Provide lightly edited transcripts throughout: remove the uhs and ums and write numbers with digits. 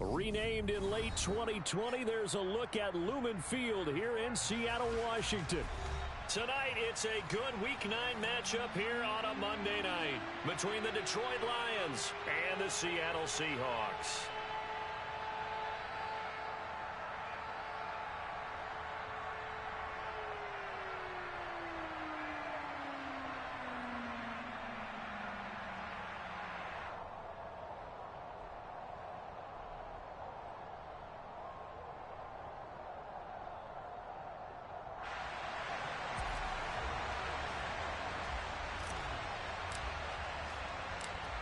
Renamed in late 2020, there's a look at Lumen Field here in Seattle, Washington. Tonight, it's a good Week 9 matchup here on a Monday night between the Detroit Lions and the Seattle Seahawks.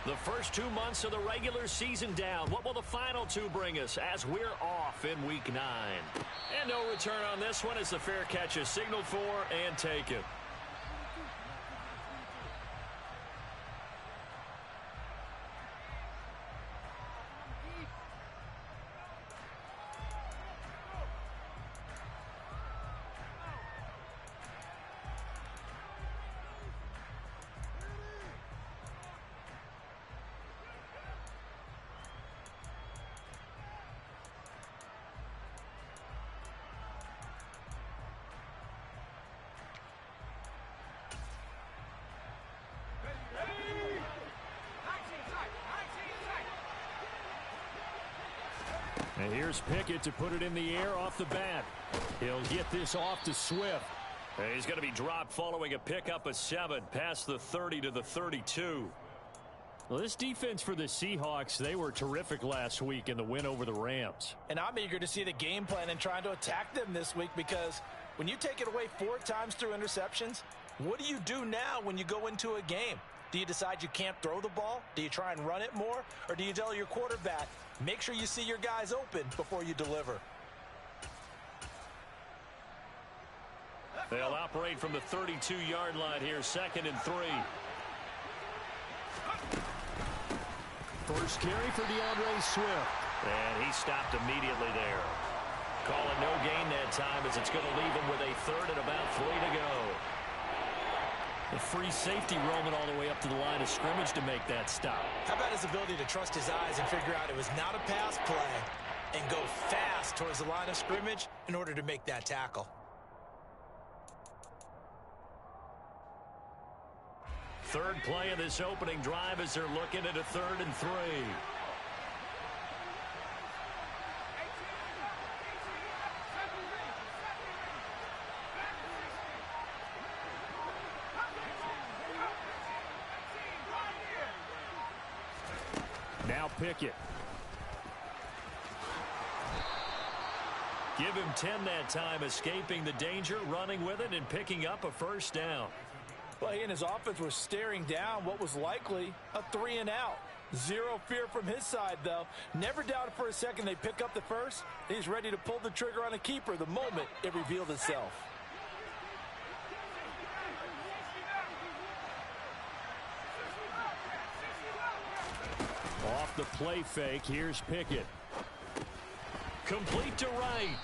The first 2 months of the regular season down. What will the final two bring us as we're off in Week 9? And no return on this one as the fair catch is signaled for and taken. And here's Pickett to put it in the air off the bat. He'll get this off to Swift. And he's going to be dropped following a pickup of 7 past the 30 to the 32. Well, this defense for the Seahawks, they were terrific last week in the win over the Rams. And I'm eager to see the game plan and trying to attack them this week, because when you take it away 4 times through interceptions, what do you do now when you go into a game? Do you decide you can't throw the ball? Do you try and run it more? Or do you tell your quarterback, make sure you see your guys open before you deliver? They'll operate from the 32-yard line here, 2nd and 3. First carry for DeAndre Swift. And he stopped immediately there. Call it no gain that time as it's going to leave him with a 3rd and about 3 to go. The free safety roaming all the way up to the line of scrimmage to make that stop. How about his ability to trust his eyes and figure out it was not a pass play and go fast towards the line of scrimmage in order to make that tackle? Third play of this opening drive as they're looking at a 3rd and 3. Now Pickett. Give him 10 that time, escaping the danger, running with it, and picking up a first down. Well, he and his offense were staring down what was likely a 3 and out. Zero fear from his side, though. Never doubted for a second they pick up the first. He's ready to pull the trigger on a keeper the moment it revealed itself. Off the play fake, here's Pickett. Complete to right.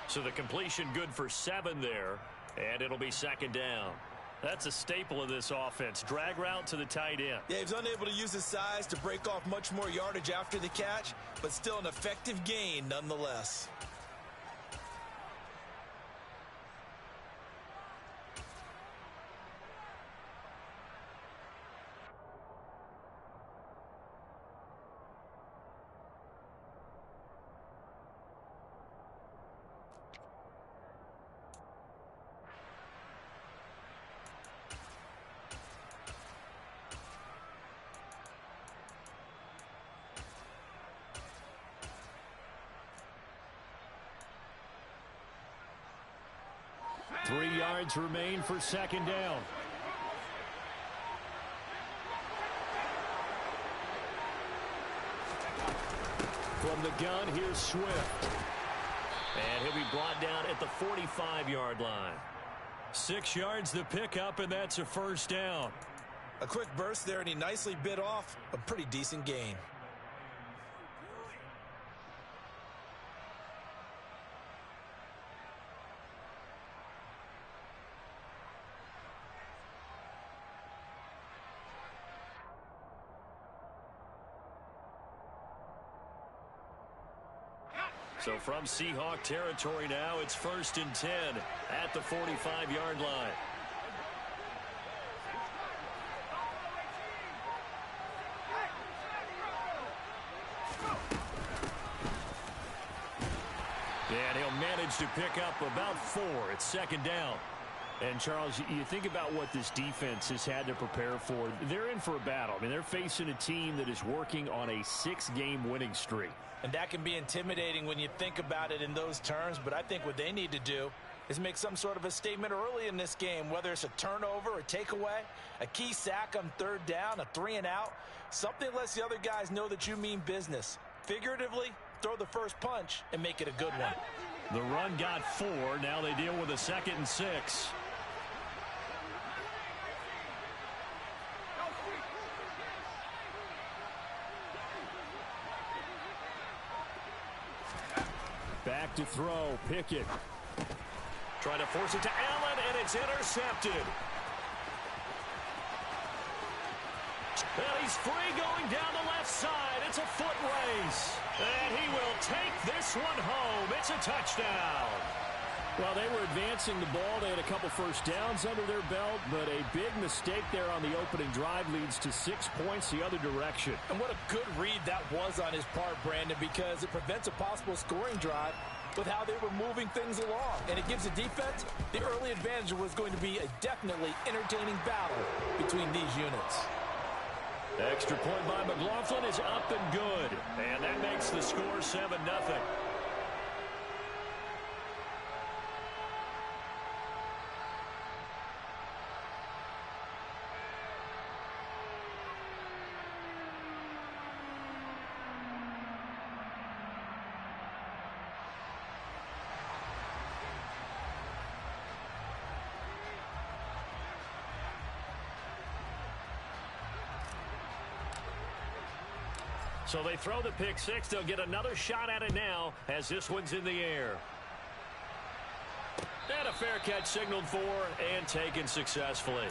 So the completion good for 7 there, and it'll be 2nd down. That's a staple of this offense. Drag route to the tight end. Yeah, he's unable to use his size to break off much more yardage after the catch, but still an effective gain nonetheless. Three yards remain for 2nd down. From the gun, here's Swift. And he'll be brought down at the 45-yard line. 6 yards the pickup, and that's a first down. A quick burst there, and he nicely bit off a pretty decent gain. So from Seahawk territory now, it's 1st and 10 at the 45-yard line. And he'll manage to pick up about 4. It's 2nd down. And, Charles, you think about what this defense has had to prepare for. They're in for a battle. I mean, they're facing a team that is working on a 6-game winning streak. And that can be intimidating when you think about it in those terms. But I think what they need to do is make some sort of a statement early in this game, whether it's a turnover, a takeaway, a key sack on 3rd down, a 3-and-out. Something lets the other guys know that you mean business. Figuratively, throw the first punch and make it a good one. The run got 4. Now they deal with a 2nd and 6. Back to throw. Pickett. Trying to force it to Allen, and it's intercepted. And he's free going down the left side. It's a foot race. And he will take this one home. It's a touchdown. Well, they were advancing the ball. They had a couple first downs under their belt, but a big mistake there on the opening drive leads to 6 points the other direction. And what a good read that was on his part, Brandon, because it prevents a possible scoring drive with how they were moving things along. And it gives the defense the early advantage. Was going to be a definitely entertaining battle between these units. Extra point by McLaughlin is up and good. And that makes the score 7-0. So they throw the pick 6. They'll get another shot at it now as this one's in the air. And a fair catch signaled for and taken successfully.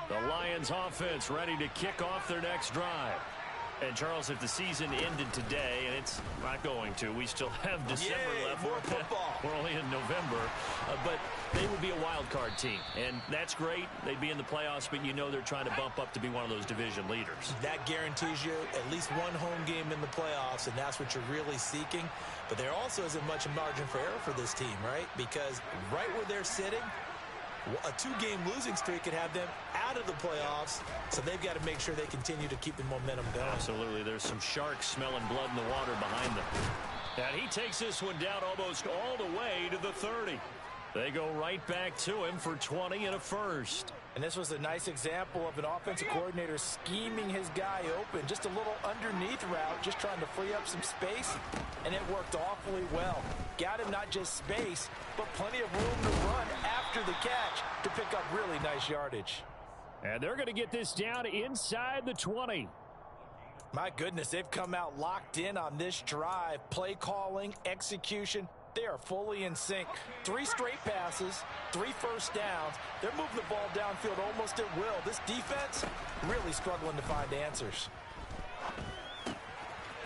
The Lions offense ready to kick off their next drive. And, Charles, if the season ended today, and it's not going to, we still have December left. More football. We're only in November. But they would be a wild card team. And that's great. They'd be in the playoffs, but you know they're trying to bump up to be one of those division leaders. That guarantees you at least one home game in the playoffs, and that's what you're really seeking. But there also isn't much margin for error for this team, right? Because right where they're sitting, a 2-game losing streak could have them out of the playoffs, so they've got to make sure they continue to keep the momentum going. Absolutely. There's some sharks smelling blood in the water behind them. And he takes this one down almost all the way to the 30. They go right back to him for 20 and a first. And this was a nice example of an offensive coordinator scheming his guy open. Just a little underneath route, just trying to free up some space, and it worked awfully well. Got him not just space, but plenty of room to run after the catch to pick up really nice yardage. And they're going to get this down inside the 20. My goodness, they've come out locked in on this drive. Play calling, execution, they are fully in sync. 3 straight passes, 3 first downs. They're moving the ball downfield almost at will. This defense really struggling to find answers.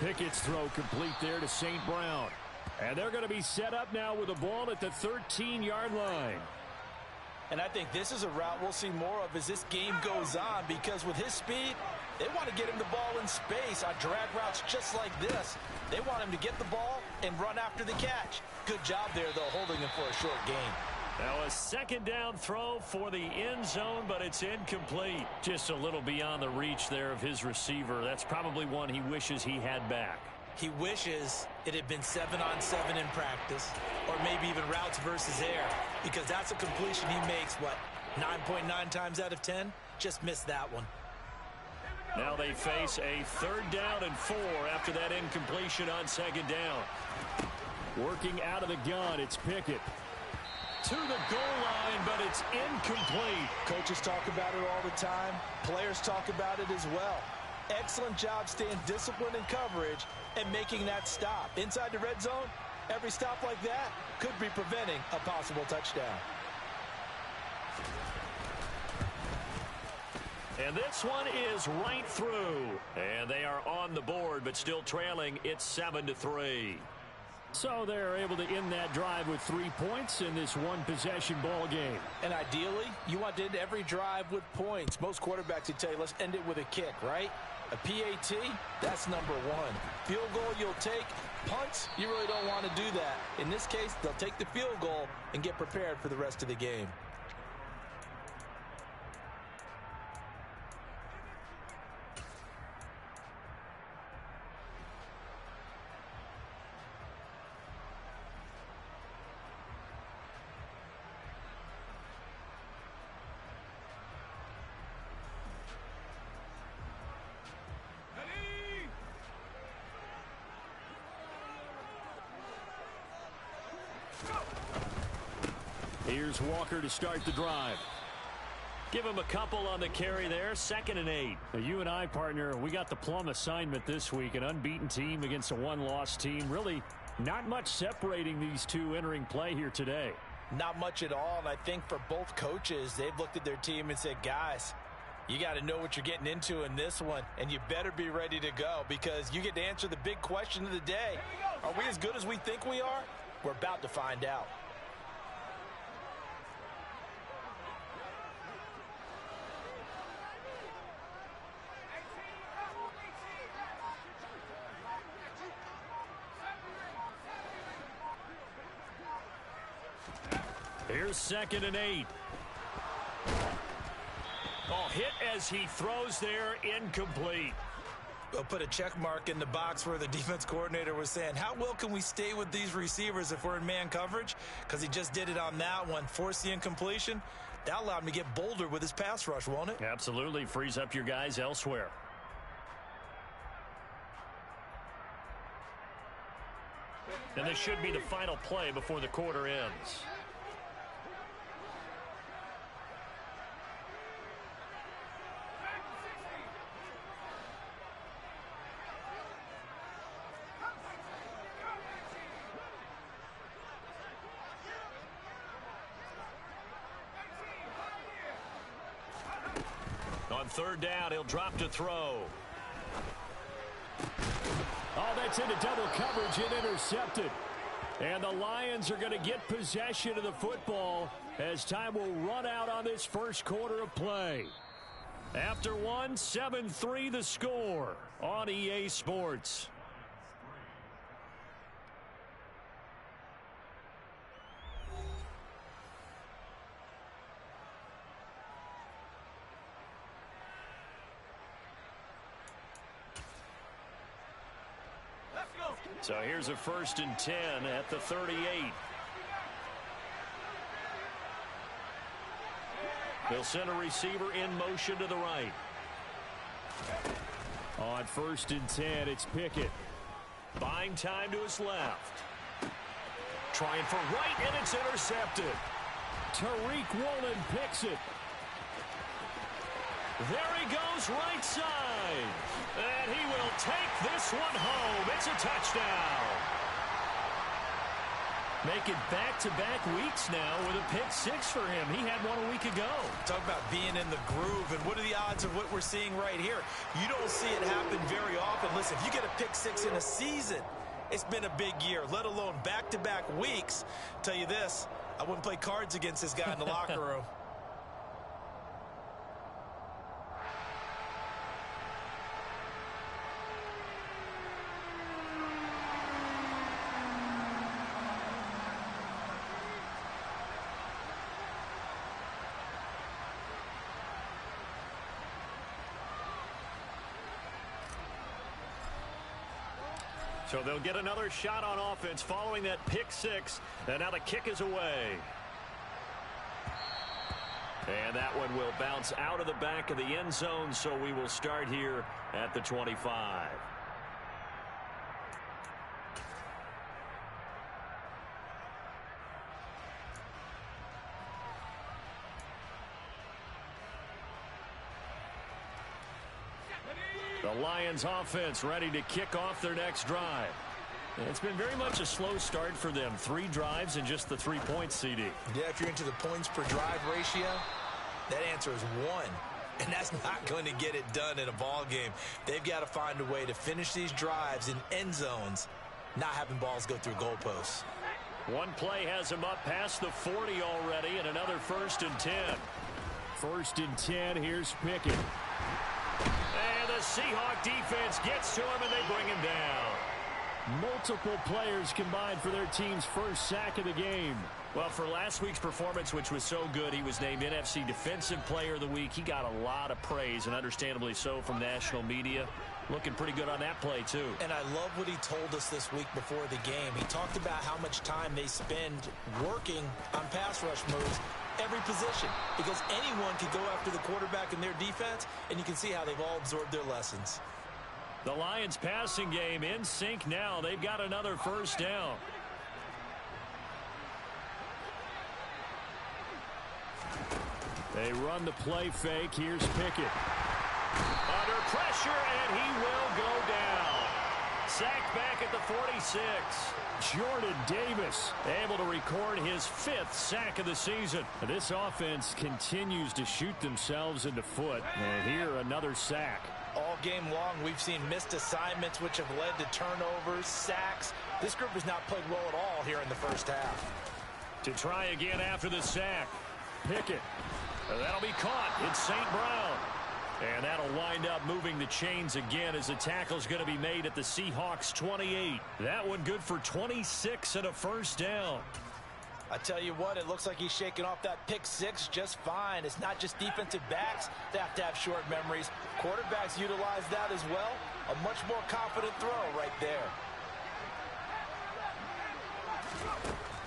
Pickett's throw complete there to St. Brown. And they're going to be set up now with the ball at the 13-yard line. And I think this is a route we'll see more of as this game goes on, because with his speed, they want to get him the ball in space on drag routes just like this. They want him to get the ball and run after the catch. Good job there, though, holding him for a short gain. Now a 2nd down throw for the end zone, but it's incomplete. Just a little beyond the reach there of his receiver. That's probably one he wishes he had back. He wishes it had been 7-on-7 in practice, or maybe even routes versus air, because that's a completion he makes, 9.9 times out of 10? Just missed that one. Now they face a 3rd down and 4 after that incompletion on 2nd down. Working out of the gun, it's Pickett. To the goal line, but it's incomplete. Coaches talk about it all the time. Players talk about it as well. Excellent job staying disciplined in coverage and making that stop. Inside the red zone, every stop like that could be preventing a possible touchdown. And this one is right through. And they are on the board, but still trailing. It's 7-3. So they're able to end that drive with 3 points in this one-possession ball game. And ideally, you want to end every drive with points. Most quarterbacks would tell you, let's end it with a kick, right? A PAT, that's number 1. Field goal you'll take. Punts, you really don't want to do that. In this case, they'll take the field goal and get prepared for the rest of the game. Here's Walker to start the drive. Give him a couple on the carry there. 2nd and 8. Now, you and I, partner, we got the plum assignment this week. An unbeaten team against a one-loss team. Really not much separating these two entering play here today. Not much at all, and I think for both coaches, they've looked at their team and said, guys, you got to know what you're getting into in this one, and you better be ready to go because you get to answer the big question of the day. Are we as good as we think we are? We're about to find out. Here's 2nd and 8. Oh, hit as he throws there, incomplete. We'll put a check mark in the box where the defense coordinator was saying, how well can we stay with these receivers if we're in man coverage? Because he just did it on that one, forced the incompletion. That allowed him to get bolder with his pass rush, won't it? Absolutely, frees up your guys elsewhere. And this should be the final play before the quarter ends. On 3rd down, he'll drop to throw. Oh, that's into double coverage and intercepted. And the Lions are going to get possession of the football as time will run out on this first quarter of play. After 7-3 the score on EA Sports. So here's a 1st and 10 at the 38. They'll send a receiver in motion to the right. On 1st and 10, it's Pickett. Buying time to his left. Trying for right, and it's intercepted. Tariq Woolen picks it. There he goes, right side. And he will take this one home. It's a touchdown. Making back-to-back weeks now with a pick 6 for him. He had one a week ago. Talk about being in the groove, and what are the odds of what we're seeing right here? You don't see it happen very often. Listen, if you get a pick 6 in a season, it's been a big year, let alone back-to-back weeks. Tell you this, I wouldn't play cards against this guy in the locker room. So they'll get another shot on offense following that pick 6. And now the kick is away. And that one will bounce out of the back of the end zone, so we will start here at the 25. The Lions offense ready to kick off their next drive. It's been very much a slow start for them. 3 drives and just the 3 points, CD. Yeah, if you're into the points per drive ratio, that answer is 1. And that's not going to get it done in a ball game. They've got to find a way to finish these drives in end zones, not having balls go through goalposts. One play has him up past the 40 already, and another 1st and 10. 1st and 10, here's Pickett. And the Seahawks defense gets to him, and they bring him down. Multiple players combined for their team's first sack of the game. Well, for last week's performance, which was so good, he was named NFC Defensive Player of the Week. He got a lot of praise, and understandably so, from national media. Looking pretty good on that play, too. And I love what he told us this week before the game. He talked about how much time they spend working on pass rush moves, every position, because anyone can go after the quarterback in their defense, and you can see how they've all absorbed their lessons. The Lions passing game in sync now. They've got another 1st down. They run the play fake. Here's Pickett. Under pressure, and he will go down. Sacked back at the 46. Jordan Davis able to record his 5th sack of the season. This offense continues to shoot themselves in the foot. And here, another sack. All game long, we've seen missed assignments, which have led to turnovers, sacks. This group has not played well at all here in the first half. To try again after the sack. Pickett. That'll be caught. It's St. Brown. And that'll wind up moving the chains again as the tackle's going to be made at the Seahawks 28. That one good for 26 and a 1st down. I tell you what, it looks like he's shaking off that pick 6 just fine. It's not just defensive backs that have to have short memories. Quarterbacks utilize that as well. A much more confident throw right there.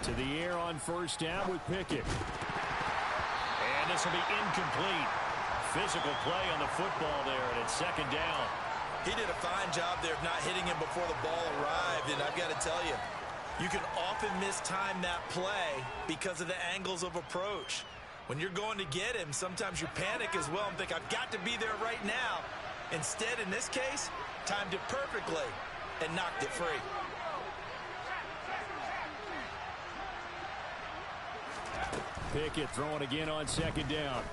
To the air on 1st down with Pickett. And this will be incomplete. Physical play on the football there, and it's 2nd down. He did a fine job there of not hitting him before the ball arrived, and I've got to tell you, you can often mistime that play because of the angles of approach. When you're going to get him, sometimes you panic as well and think, I've got to be there right now. Instead, in this case, timed it perfectly and knocked it free. Pickett throwing again on 2nd down.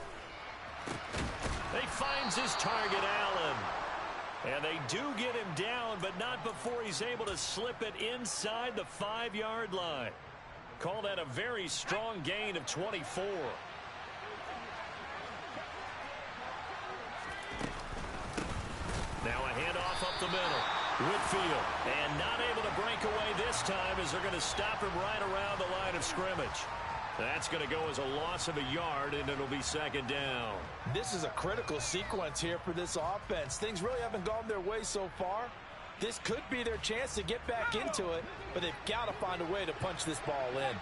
He finds his target, Allen. And they do get him down, but not before he's able to slip it inside the 5-yard line. Call that a very strong gain of 24. Now a handoff up the middle. Whitfield, and not able to break away this time as they're going to stop him right around the line of scrimmage. That's going to go as a loss of a yard, and it'll be 2nd down. This is a critical sequence here for this offense. Things really haven't gone their way so far. This could be their chance to get back into it, but they've got to find a way to punch this ball in.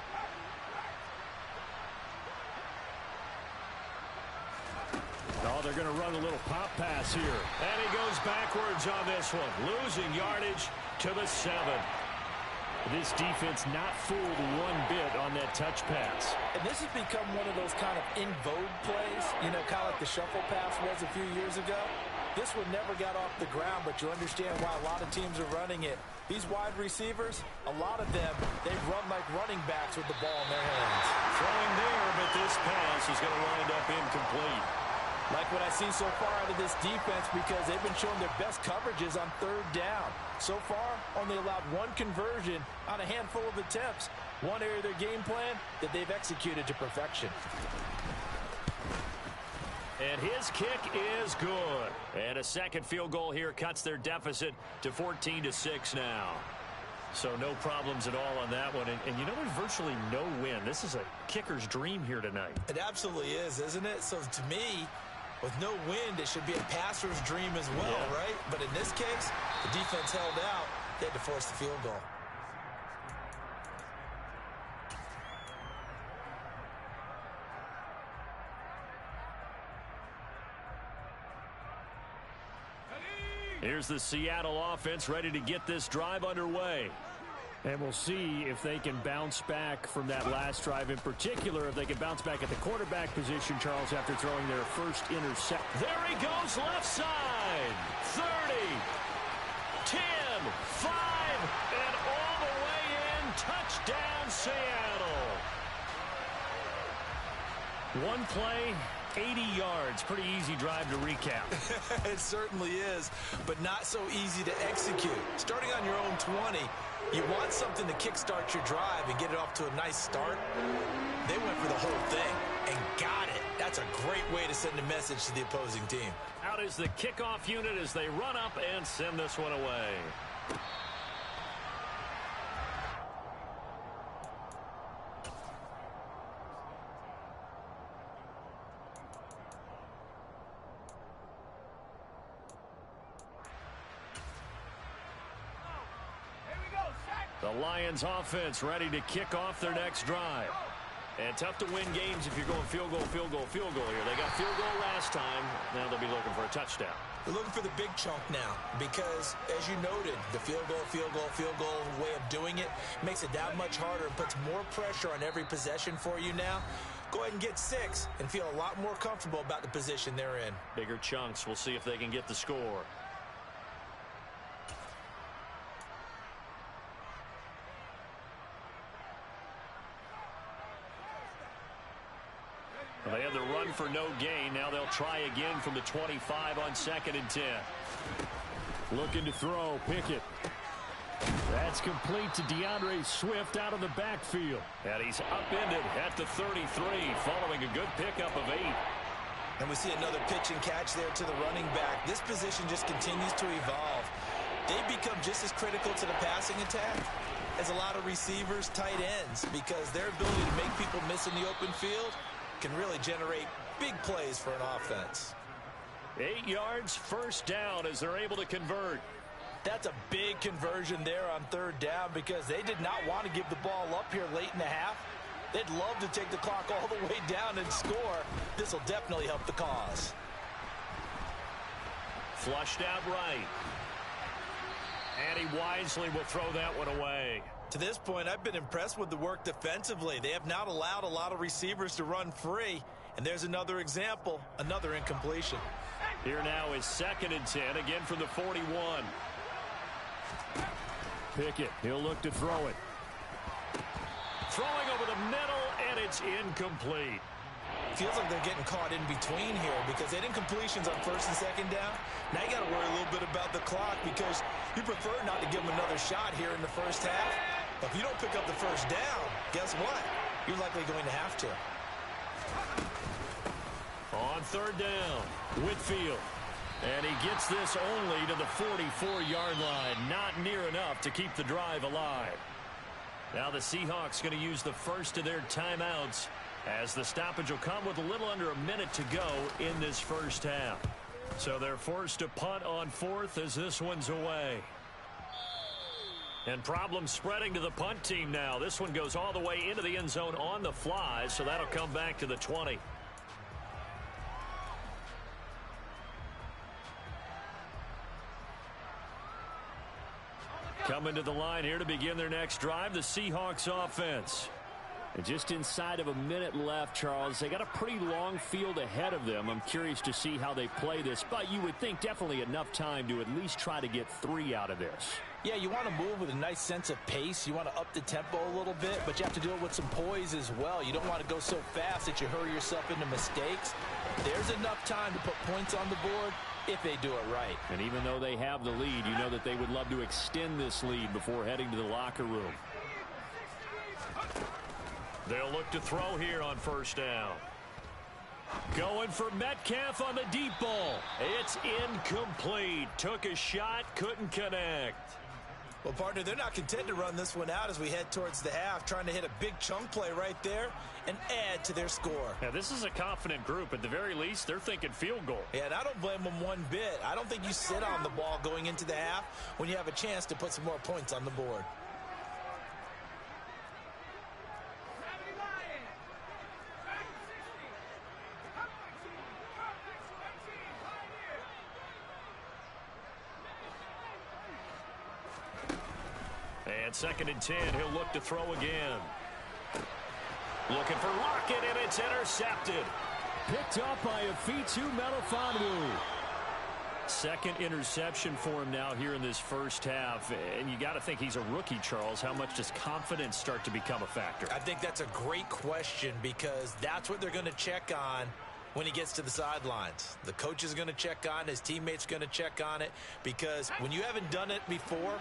Oh, they're going to run a little pop pass here. And he goes backwards on this one, losing yardage to the 7. This defense not fooled one bit on that touch pass. And this has become one of those kind of in vogue plays, you know, kind of like the shuffle pass was a few years ago. This one never got off the ground, but you understand why a lot of teams are running it. These wide receivers, a lot of them, they run like running backs with the ball in their hands. Throwing there, but this pass is going to wind up incomplete. Like what I see so far out of this defense, because they've been showing their best coverages on 3rd down. So far, only allowed 1 conversion on a handful of attempts. One area of their game plan that they've executed to perfection. And his kick is good. And a 2nd field goal here cuts their deficit to 14-6 now. So no problems at all on that one. And you know, there's virtually no win. This is a kicker's dream here tonight. It absolutely is, isn't it? So to me, with no wind, it should be a passer's dream as well, right? But in this case, the defense held out. They had to force the field goal. Here's the Seattle offense ready to get this drive underway. And we'll see if they can bounce back from that last drive in particular, if they can bounce back at the quarterback position, Charles, after throwing their first interception. There he goes, left side. 30, 10, 5, and all the way in. Touchdown, Seattle. One play, 80 yards. Pretty easy drive to recap. It certainly is, but not so easy to execute. Starting on your own 20, you want something to kickstart your drive and get it off to a nice start. They went for the whole thing and got it. That's a great way to send a message to the opposing team. Out is the kickoff unit as they run up and send this one away. The Lions offense ready to kick off their next drive. And tough to win games if you're going field goal, field goal, field goal here. They got field goal last time. Now they'll be looking for a touchdown. They're looking for the big chunk now because, as you noted, the field goal, field goal, field goal way of doing it makes it that much harder and puts more pressure on every possession for you now. Go ahead and get 6 and feel a lot more comfortable about the position they're in. Bigger chunks. We'll see if they can get the score. They had the run for no gain. Now they'll try again from the 25 on 2nd and 10. Looking to throw. Pickett. That's complete to DeAndre Swift out of the backfield. And he's upended at the 33 following a good pickup of 8. And we see another pitch and catch there to the running back. This position just continues to evolve. They become just as critical to the passing attack as a lot of receivers, tight ends, because their ability to make people miss in the open field can really generate big plays for an offense. 8 yards, first down as they're able to convert. That's a big conversion there on 3rd down because they did not want to give the ball up here late in the half. They'd love to take the clock all the way down and score. This will definitely help the cause. Flushed out right. And he wisely will throw that one away. To this point, I've been impressed with the work defensively. They have not allowed a lot of receivers to run free. And there's another example, another incompletion. Here now is 2nd and 10, again from the 41. Pickett, he'll look to throw it. Throwing over the middle, and it's incomplete. Feels like they're getting caught in between here because they didn't completions on 1st and 2nd down. Now you got to worry a little bit about the clock because you prefer not to give them another shot here in the first half. But if you don't pick up the first down, guess what? You're likely going to have to. On 3rd down, Whitfield. And he gets this only to the 44-yard line. Not near enough to keep the drive alive. Now the Seahawks going to use the first of their timeouts as the stoppage will come with a little under a minute to go in this first half. So they're forced to punt on 4th as this one's away. And problems spreading to the punt team now. This one goes all the way into the end zone on the fly, so that'll come back to the 20. Coming to the line here to begin their next drive, the Seahawks offense. And just inside of a minute left, Charles. They got a pretty long field ahead of them. I'm curious to see how they play this, but you would think definitely enough time to at least try to get 3 out of this. Yeah, you want to move with a nice sense of pace. You want to up the tempo a little bit, but you have to deal with some poise as well. You don't want to go so fast that you hurry yourself into mistakes. There's enough time to put points on the board if they do it right. And even though they have the lead, you know that they would love to extend this lead before heading to the locker room. They'll look to throw here on 1st down. Going for Metcalf on the deep ball. It's incomplete. Took a shot, couldn't connect. Well, partner, they're not content to run this one out as we head towards the half, trying to hit a big chunk play right there and add to their score. Now, this is a confident group. At the very least, they're thinking field goal. Yeah, and I don't blame them one bit. I don't think you sit on the ball going into the half when you have a chance to put some more points on the board. And 2nd and 10, he'll look to throw again. Looking for Lockett, and it's intercepted. Picked up by Afitu Melifonwu. 2nd interception for him now here in this first half. And you got to think he's a rookie, Charles. How much does confidence start to become a factor? I think that's a great question because that's what they're going to check on when he gets to the sidelines. The coach is going to check on, his teammates going to check on it, because when you haven't done it before,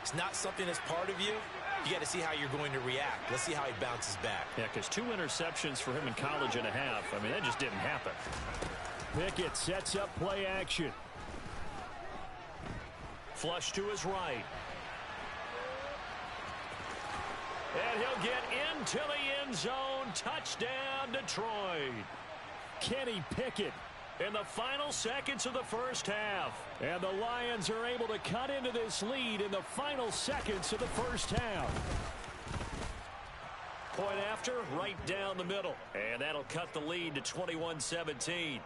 it's not something that's part of you. You got to see how you're going to react. Let's see how he bounces back. Yeah, because 2 interceptions for him in college and a half. I mean, that just didn't happen. Pickett sets up play action. Flush to his right. And he'll get into the end zone. Touchdown, Detroit. Kenny Pickett in the final seconds of the first half. And the Lions are able to cut into this lead in the final seconds of the first half. Point after, right down the middle. And that'll cut the lead to 21-17.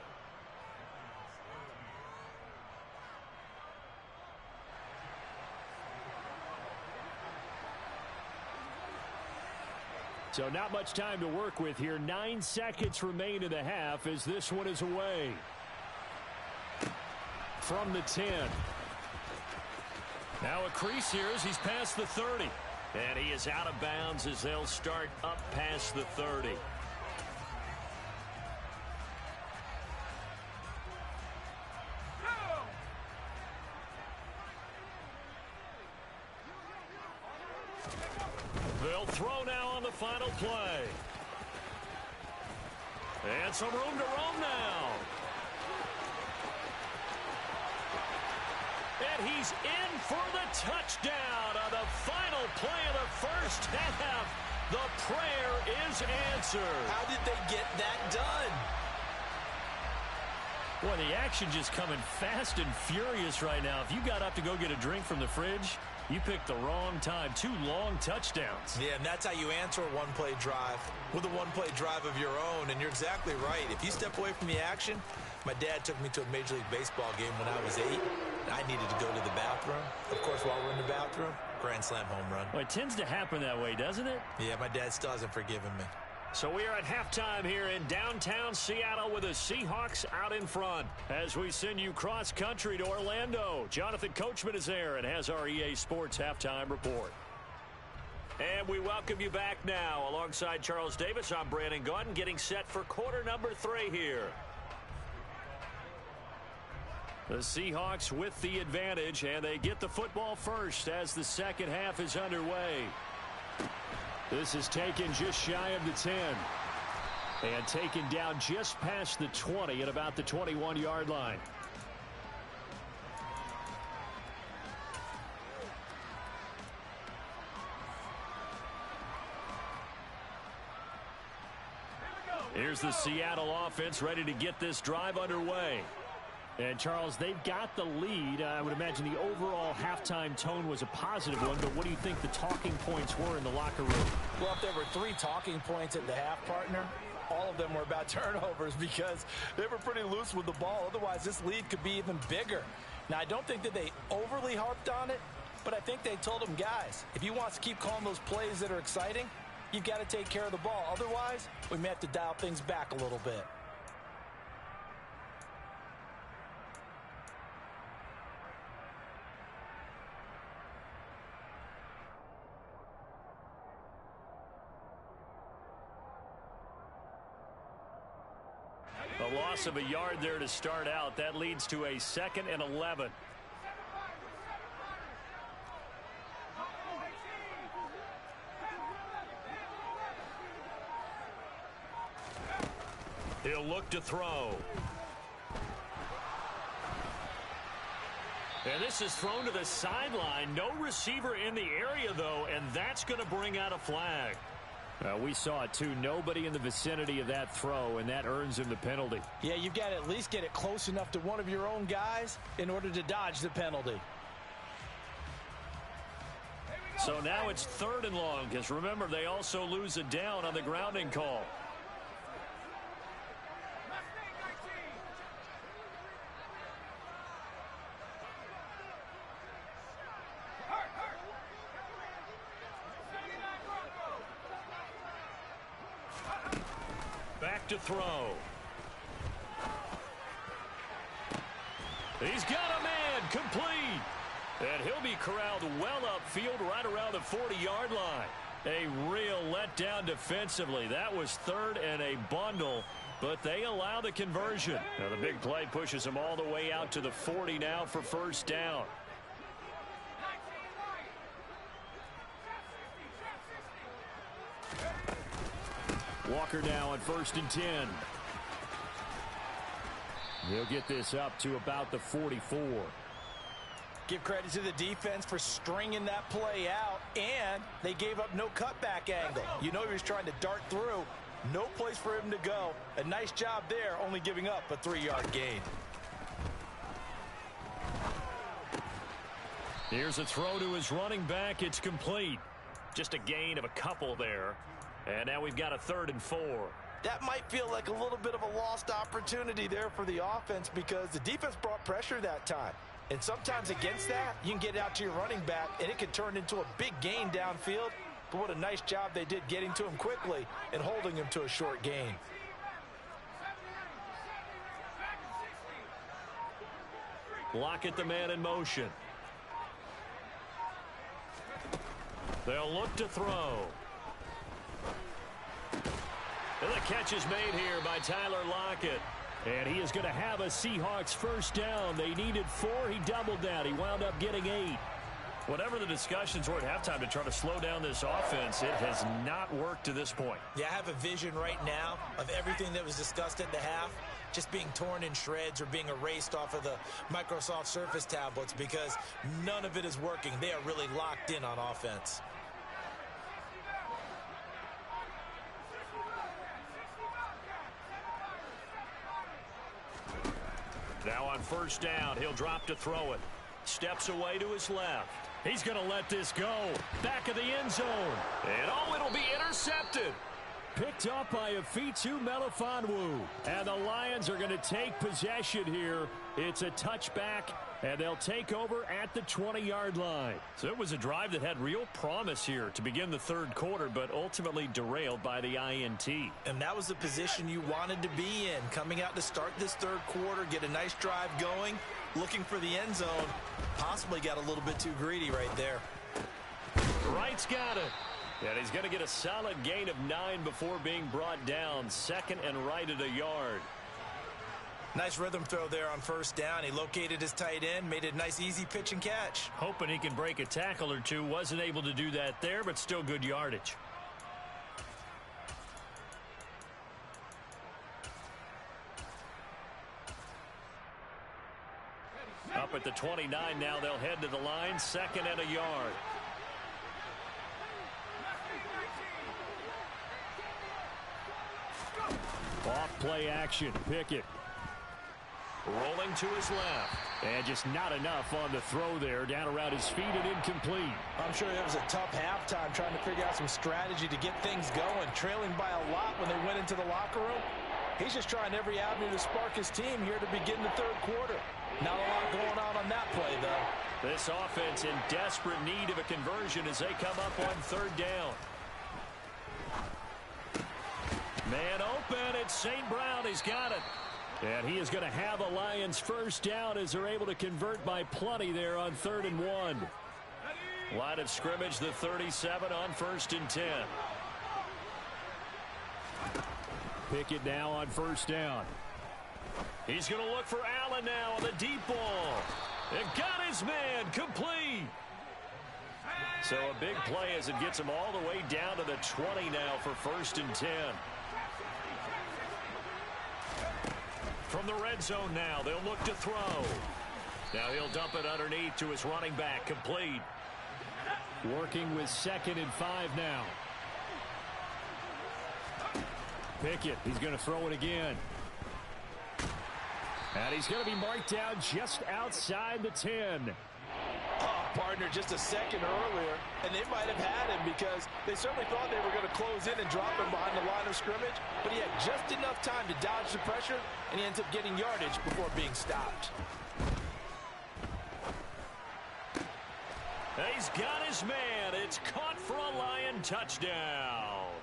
So not much time to work with here. 9 seconds remain in the half as this one is away. From the 10. Now a crease here as he's past the 30. And he is out of bounds as they'll start up past the 30. They'll throw now on the final play. And some room to roam now. And he's in for the touchdown on the final play of the first half. The prayer is answered. How did they get that done? Boy, the action just coming fast and furious right now. If you got up to go get a drink from the fridge, you picked the wrong time. 2 long touchdowns. Yeah, and that's how you answer a one-play drive with a one-play drive of your own. And you're exactly right. If you step away from the action, my dad took me to a Major League Baseball game when I was 8. I needed to go to the bathroom. Of course, while we're in the bathroom, grand slam home run. Well, it tends to happen that way, doesn't it? Yeah, my dad still hasn't forgiven me. So we are at halftime here in downtown Seattle with the Seahawks out in front. As we send you cross-country to Orlando, Jonathan Coachman is there and has our EA Sports halftime report. And we welcome you back now. Alongside Charles Davis, I'm Brandon Gaudin, getting set for quarter number 3 here. The Seahawks with the advantage, and they get the football first as the second half is underway. This is taken just shy of the 10. And taken down just past the 20 at about the 21-yard line. Here's the Seattle offense ready to get this drive underway. And, Charles, they've got the lead. I would imagine the overall halftime tone was a positive one, but what do you think the talking points were in the locker room? Well, if there were 3 talking points at the half, partner, all of them were about turnovers because they were pretty loose with the ball. Otherwise, this lead could be even bigger. Now, I don't think that they overly harped on it, but I think they told them, guys, if you want to keep calling those plays that are exciting, you've got to take care of the ball. Otherwise, we may have to dial things back a little bit. A loss of a yard there to start out. That leads to a 2nd and 11. He'll look to throw. And this is thrown to the sideline. No receiver in the area, though, and that's going to bring out a flag. We saw it, too. Nobody in the vicinity of that throw, and that earns him the penalty. Yeah, you've got to at least get it close enough to one of your own guys in order to dodge the penalty. So now it's 3rd and long, because remember, they also lose a down on the grounding call. to throw. He's got a man complete. And he'll be corralled well upfield right around the 40-yard line. A real letdown defensively. That was third and a bundle, but they allow the conversion. Now the big play pushes them all the way out to the 40 now for first down. Walker now on 1st and 10. He'll get this up to about the 44. Give credit to the defense for stringing that play out, and they gave up no cutback angle. You know he was trying to dart through. No place for him to go. A nice job there, only giving up a 3-yard gain. Here's a throw to his running back. It's complete. Just a gain of a couple there. And now we've got a 3rd and 4. That might feel like a little bit of a lost opportunity there for the offense because the defense brought pressure that time. And sometimes against that, you can get out to your running back, and it can turn into a big gain downfield. But what a nice job they did getting to him quickly and holding him to a short gain. Lockett the man in motion. They'll look to throw. And the catch is made here by Tyler Lockett. And he is going to have a Seahawks first down. They needed 4. He doubled that. He wound up getting 8. Whatever the discussions were at halftime to try to slow down this offense, it has not worked to this point. Yeah, I have a vision right now of everything that was discussed at the half just being torn in shreds or being erased off of the Microsoft Surface tablets because none of it is working. They are really locked in on offense. Now on first down, he'll drop to throw it. Steps away to his left. He's going to let this go. Back of the end zone. And it'll be intercepted. Picked up by Afitu Melifonwu. And the Lions are going to take possession here. It's a touchback, and they'll take over at the 20-yard line. So it was a drive that had real promise here to begin the third quarter, but ultimately derailed by the INT. And that was the position you wanted to be in. Coming out to start this third quarter, get a nice drive going, looking for the end zone. Possibly got a little bit too greedy right there. Wright's got it. And he's going to get a solid gain of 9 before being brought down. 2nd and right at a yard. Nice rhythm throw there on first down. He located his tight end, made a nice easy pitch and catch. Hoping he can break a tackle or two. Wasn't able to do that there, but still good yardage. Up at the 29 now, they'll head to the line. 2nd and a yard. Off play action. Pickett. Rolling to his left. And just not enough on the throw there. Down around his feet and incomplete. I'm sure it was a tough halftime trying to figure out some strategy to get things going. Trailing by a lot when they went into the locker room. He's just trying every avenue to spark his team here to begin the third quarter. Not a lot going on that play, though. This offense in desperate need of a conversion as they come up on third down. Man open. It's St. Brown. He's got it. And he is going to have a Lions first down as they're able to convert by plenty there on 3rd and 1. Line of scrimmage, the 37 on 1st and 10. Pickett now on first down. He's going to look for Allen now on the deep ball. And got his man complete. So a big play as it gets him all the way down to the 20 now for 1st and 10. From the red zone now, they'll look to throw. Now he'll dump it underneath to his running back, complete. Working with 2nd and 5 now. Pickett, he's going to throw it again. And he's going to be marked down just outside the 10. Oh, partner, just a second earlier, and they might have had him because they certainly thought they were going to close in and drop him behind the line of scrimmage, but he had just enough time to dodge the pressure, and he ends up getting yardage before being stopped. He's got his man. It's caught for a Lion touchdown.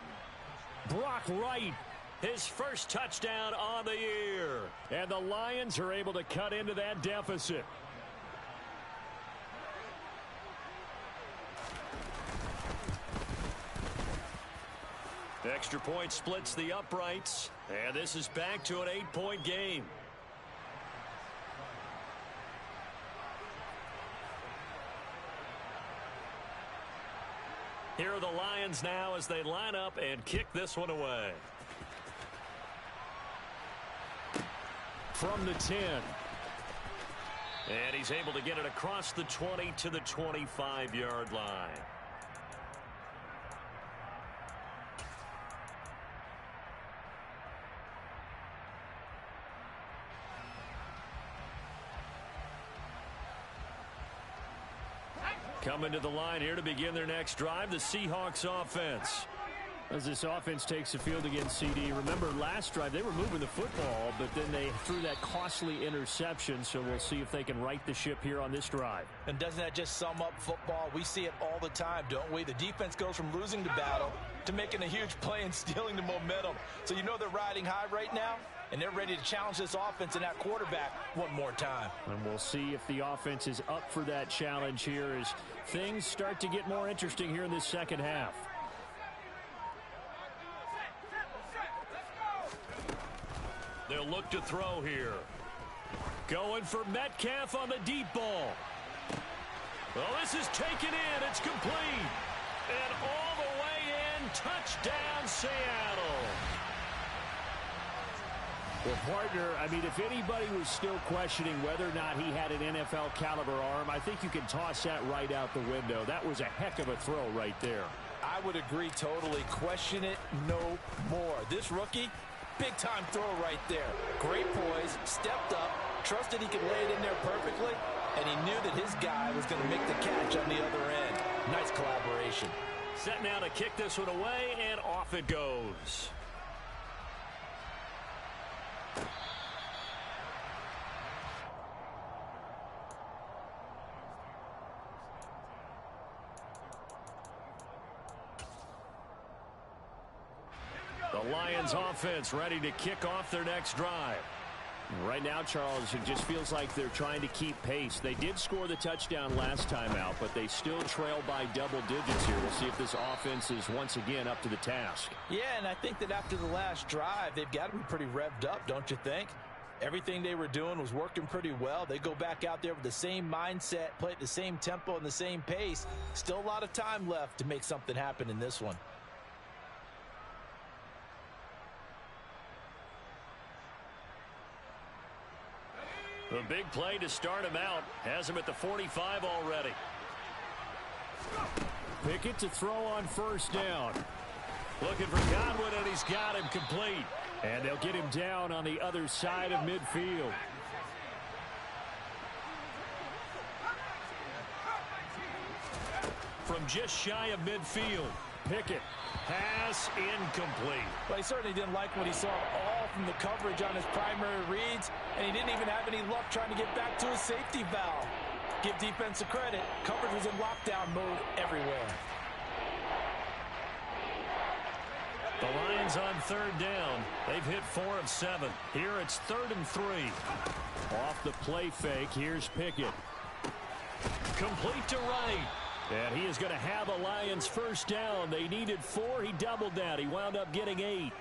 Brock Wright His first touchdown on the year. And the Lions are able to cut into that deficit. Extra point splits the uprights. And this is back to an 8-point game. Here are the Lions now as they line up and kick this one away. From the 10. And he's able to get it across the 20 to the 25-yard line. Coming to the line here to begin their next drive, the Seahawks offense. As this offense takes the field against CD, remember last drive they were moving the football, but then they threw that costly interception, so we'll see if they can right the ship here on this drive. And doesn't that just sum up football? We see it all the time, don't we? The defense goes from losing the battle to making a huge play and stealing the momentum. So you know they're riding high right now, and they're ready to challenge this offense and that quarterback one more time. And we'll see if the offense is up for that challenge here as things start to get more interesting here in this second half. They'll look to throw here. Going for Metcalf on the deep ball. Well, this is taken in. It's complete. And all the way in. Touchdown, Seattle. Well, partner, I mean, if anybody was still questioning whether or not he had an NFL caliber arm, I think you can toss that right out the window. That was a heck of a throw right there. I would agree totally. Question it no more. This rookie, big-time throw right there. Great poise, stepped up, trusted he could lay it in there perfectly, and he knew that his guy was going to make the catch on the other end. Nice collaboration. Set now to kick this one away, and off it goes. The Lions offense ready to kick off their next drive. Right now, Charles, it just feels like they're trying to keep pace. They did score the touchdown last time out, but they still trail by double digits here. We'll see if this offense is once again up to the task. Yeah, and I think that after the last drive, they've got to be pretty revved up, don't you think? Everything they were doing was working pretty well. They go back out there with the same mindset, play at the same tempo and the same pace. Still a lot of time left to make something happen in this one. The big play to start him out has him at the 45 already. Pickett to throw on first down. Looking for Godwin, and he's got him complete. And they'll get him down on the other side of midfield. From just shy of midfield. Pickett. Pass incomplete. Well, he certainly didn't like what he saw all from the coverage on his primary reads, and he didn't even have any luck trying to get back to his safety valve. Give defense a credit. Coverage was in lockdown mode everywhere. The Lions on third down. They've hit 4 of 7. Here it's 3rd and 3. Off the play fake, here's Pickett. Complete to right. And he is going to have a Lions first down. They needed 4. He doubled that. He wound up getting 8.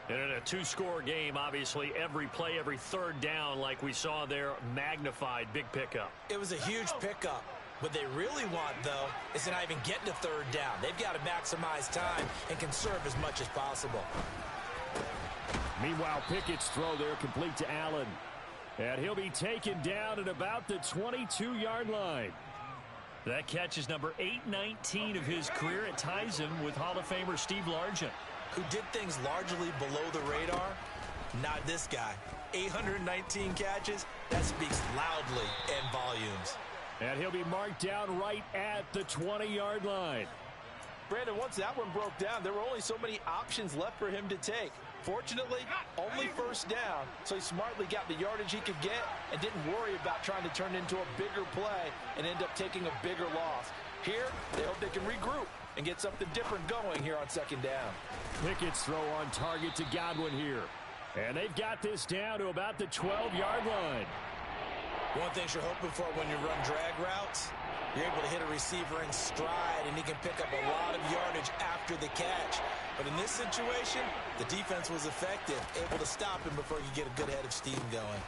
And in a 2-score game, obviously, every play, every third down, like we saw there, magnified. Big pickup. It was a huge pickup. What they really want, though, is to not even get to third down. They've got to maximize time and conserve as much as possible. Meanwhile, Pickett's throw there complete to Allen. And he'll be taken down at about the 22-yard line. That catch is number 819 of his career. It ties him with Hall of Famer Steve Largent. Who did things largely below the radar? Not this guy. 819 catches, that speaks loudly in volumes. And he'll be marked down right at the 20-yard line. Brandon, once that one broke down, there were only so many options left for him to take. Fortunately, only first down, so he smartly got the yardage he could get and didn't worry about trying to turn it into a bigger play and end up taking a bigger loss. Here, they hope they can regroup. and get something different going here on second down. Pickett's throw on target to Godwin here. And they've got this down to about the 12-yard line. One thing you're hoping for when you run drag routes, you're able to hit a receiver in stride, and he can pick up a lot of yardage after the catch. But in this situation, the defense was effective, able to stop him before you get a good head of steam going.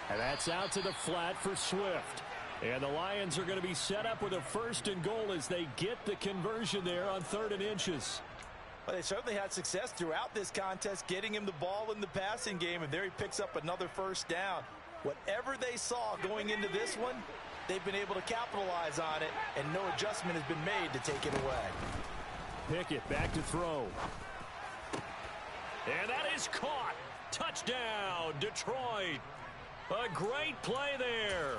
And that's out to the flat for Swift. And the Lions are going to be set up with a 1st and goal as they get the conversion there on 3rd and inches. Well, they certainly had success throughout this contest, getting him the ball in the passing game, and there he picks up another 1st down. Whatever they saw going into this one, they've been able to capitalize on it, and no adjustment has been made to take it away. Pickett back to throw. And that is caught. Touchdown, Detroit. A great play there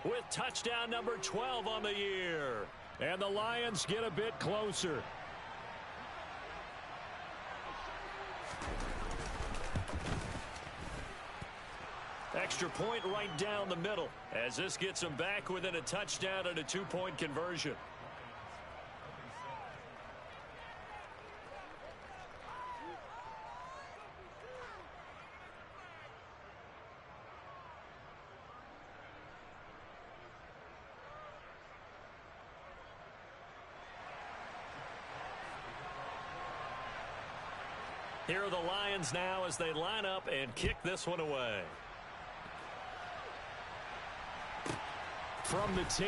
with touchdown number 12 on the year. And the Lions get a bit closer. Extra point right down the middle as this gets them back within a touchdown and a 2-point conversion. Here are the Lions now as they line up and kick this one away. From the 10.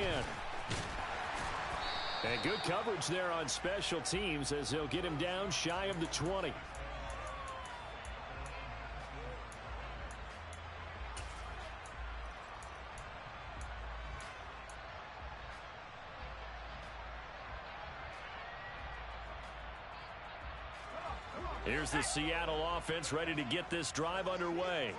And good coverage there on special teams as they'll get him down shy of the 20. Here's the Seattle offense ready to get this drive underway.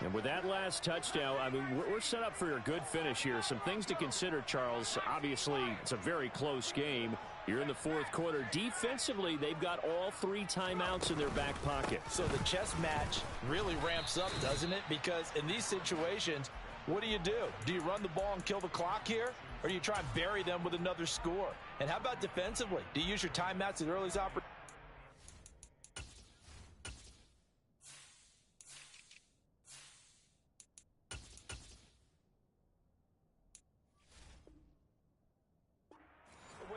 And with that last touchdown, I mean, we're set up for a good finish here. Some things to consider, Charles. Obviously, it's a very close game. You're in the 4th quarter. Defensively, they've got all 3 timeouts in their back pocket. So the chess match really ramps up, doesn't it? Because in these situations, what do? Do you run the ball and kill the clock here? Or do you try and bury them with another score? And how about defensively? Do you use your timeouts at early opportunity?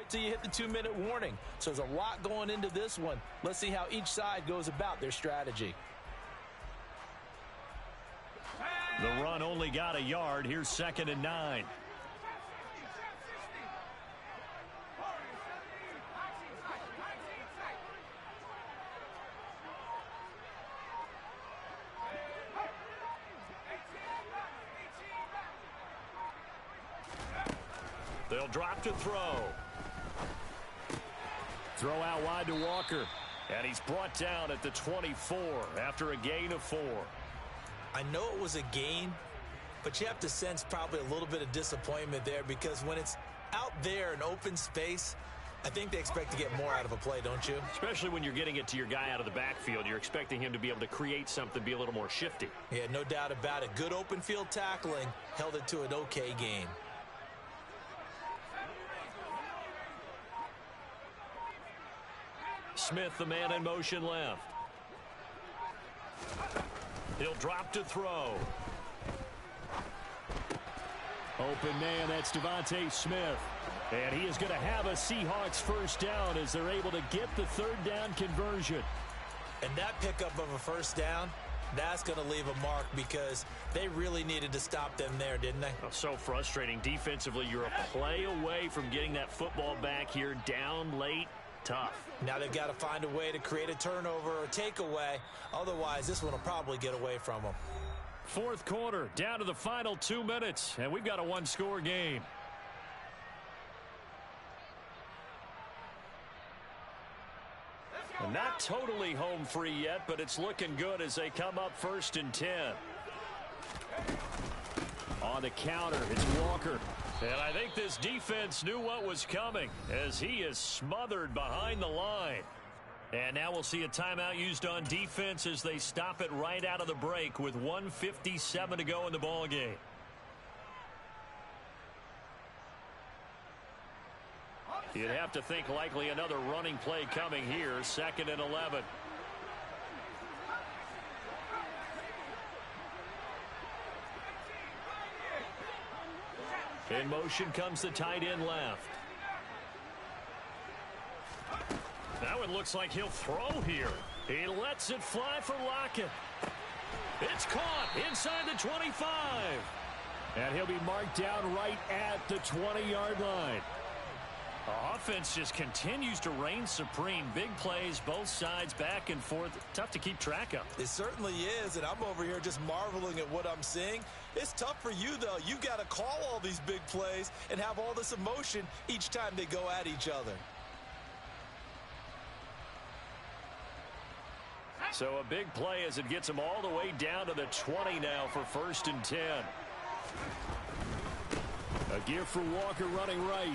Till you hit the 2-minute warning. So there's a lot going into this one. Let's see how each side goes about their strategy. The run only got a yard. Here's 2nd and 9. They'll drop to throw. Throw out wide to Walker. And he's brought down at the 24 after a gain of 4. I know it was a gain, but you have to sense probably a little bit of disappointment there because when it's out there in open space, I think they expect to get more out of a play, don't you? Especially when you're getting it to your guy out of the backfield. You're expecting him to be able to create something, be a little more shifty. Yeah, no doubt about it. Good open field tackling held it to an okay gain. Smith, the man in motion left. He'll drop to throw. Open man, that's Devontae Smith. And he is going to have a Seahawks 1st down as they're able to get the 3rd down conversion. And that pickup of a 1st down, that's going to leave a mark because they really needed to stop them there, didn't they? Oh, so frustrating. Defensively, you're a play away from getting that football back here down late. Tough. Now they've got to find a way to create a turnover or takeaway. Otherwise, this one will probably get away from them. 4th quarter, down to the final 2 minutes, and we've got a 1-score game. And not totally home free yet, but it's looking good as they come up 1st and 10. On the counter, it's Walker. And I think this defense knew what was coming as he is smothered behind the line. And now we'll see a timeout used on defense as they stop it right out of the break with 1:57 to go in the ballgame. You'd have to think likely another running play coming here. 2nd and 11. In motion comes the tight end left. Now it looks like he'll throw here. He lets it fly for Lockett. It's caught inside the 25. And he'll be marked down right at the 20-yard line. Offense just continues to reign supreme. Big plays, both sides, back and forth. Tough to keep track of. It certainly is, and I'm over here just marveling at what I'm seeing. It's tough for you, though. You've got to call all these big plays and have all this emotion each time they go at each other. So a big play as it gets them all the way down to the 20 now for 1st and 10. A gift for Walker running right.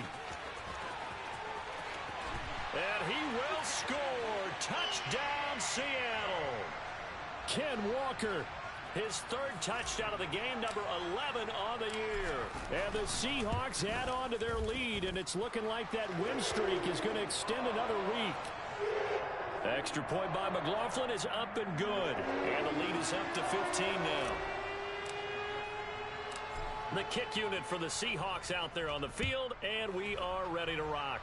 And he will score. Touchdown, Seattle. Ken Walker. His 3rd touchdown of the game, number 11 on the year. And the Seahawks add on to their lead, and it's looking like that win streak is going to extend another week. Extra point by McLaughlin is up and good. And the lead is up to 15 now. The kick unit for the Seahawks out there on the field, and we are ready to rock.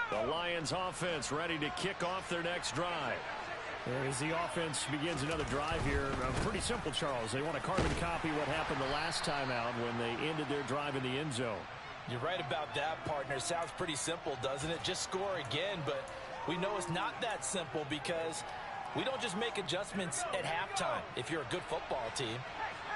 The Lions offense ready to kick off their next drive. As the offense begins another drive here, pretty simple, Charles. They want to carbon copy what happened the last time out when they ended their drive in the end zone. You're right about that, partner. Sounds pretty simple, doesn't it? Just score again, but we know it's not that simple because we don't just make adjustments at halftime. If you're a good football team,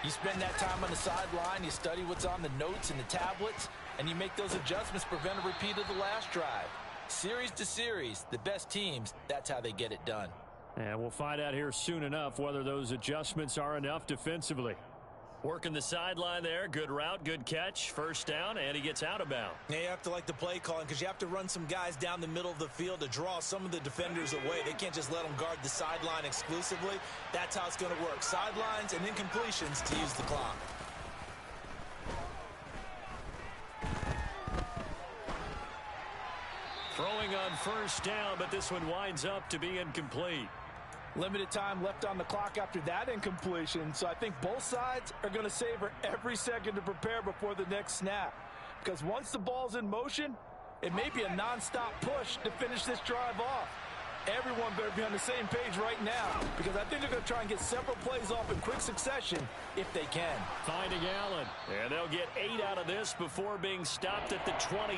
you spend that time on the sideline, you study what's on the notes and the tablets, and you make those adjustments, prevent a repeat of the last drive. Series to series, the best teams, that's how they get it done. And we'll find out here soon enough whether those adjustments are enough defensively. Working the sideline there. Good route, good catch. 1st down, and he gets out of bounds. Yeah, you have to like the play calling because you have to run some guys down the middle of the field to draw some of the defenders away. They can't just let them guard the sideline exclusively. That's how it's going to work. Sidelines and incompletions to use the clock. Throwing on 1st down, but this one winds up to be incomplete. Limited time left on the clock after that incompletion, so I think both sides are going to savor every second to prepare before the next snap. Because once the ball's in motion, it may be a nonstop push to finish this drive off. Everyone better be on the same page right now because I think they're going to try and get several plays off in quick succession if they can. Finding Allen. And they'll get 8 out of this before being stopped at the 28.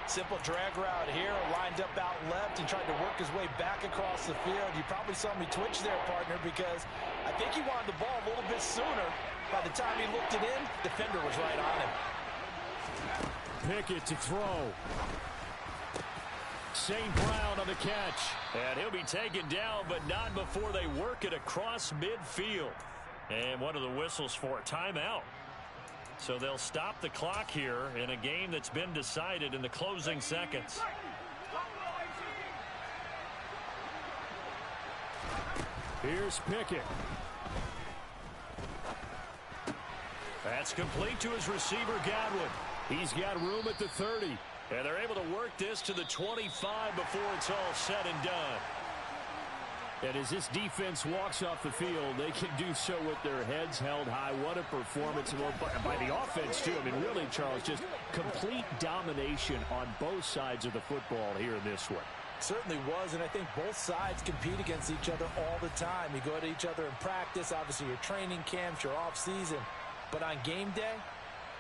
Simple drag route here, lined up out left and tried to work his way back across the field. You probably saw me twitch there, partner, because I think he wanted the ball a little bit sooner. By the time he looked it in, defender was right on him. Pickett to throw. St. Brown on the catch. And he'll be taken down, but not before they work it across midfield. And one of the whistles for a timeout. So they'll stop the clock here in a game that's been decided in the closing seconds. Here's Pickett. That's complete to his receiver, Godwin. He's got room at the 30. And they're able to work this to the 25 before it's all said and done. And as this defense walks off the field, they can do so with their heads held high. What a performance by the offense, too. I mean, really, Charles, just complete domination on both sides of the football here in this one. Certainly was, and I think both sides compete against each other all the time. You go at each other in practice, obviously your training camps, your off-season. But on game day,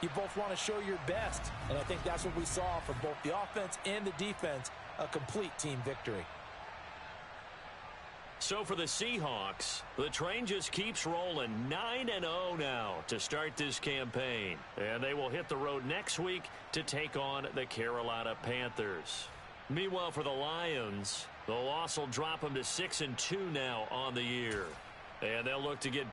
you both want to show your best. And I think that's what we saw from both the offense and the defense, a complete team victory. So for the Seahawks, the train just keeps rolling 9-0 now to start this campaign. And they will hit the road next week to take on the Carolina Panthers. Meanwhile, for the Lions, the loss will drop them to 6-2 now on the year. And they'll look to get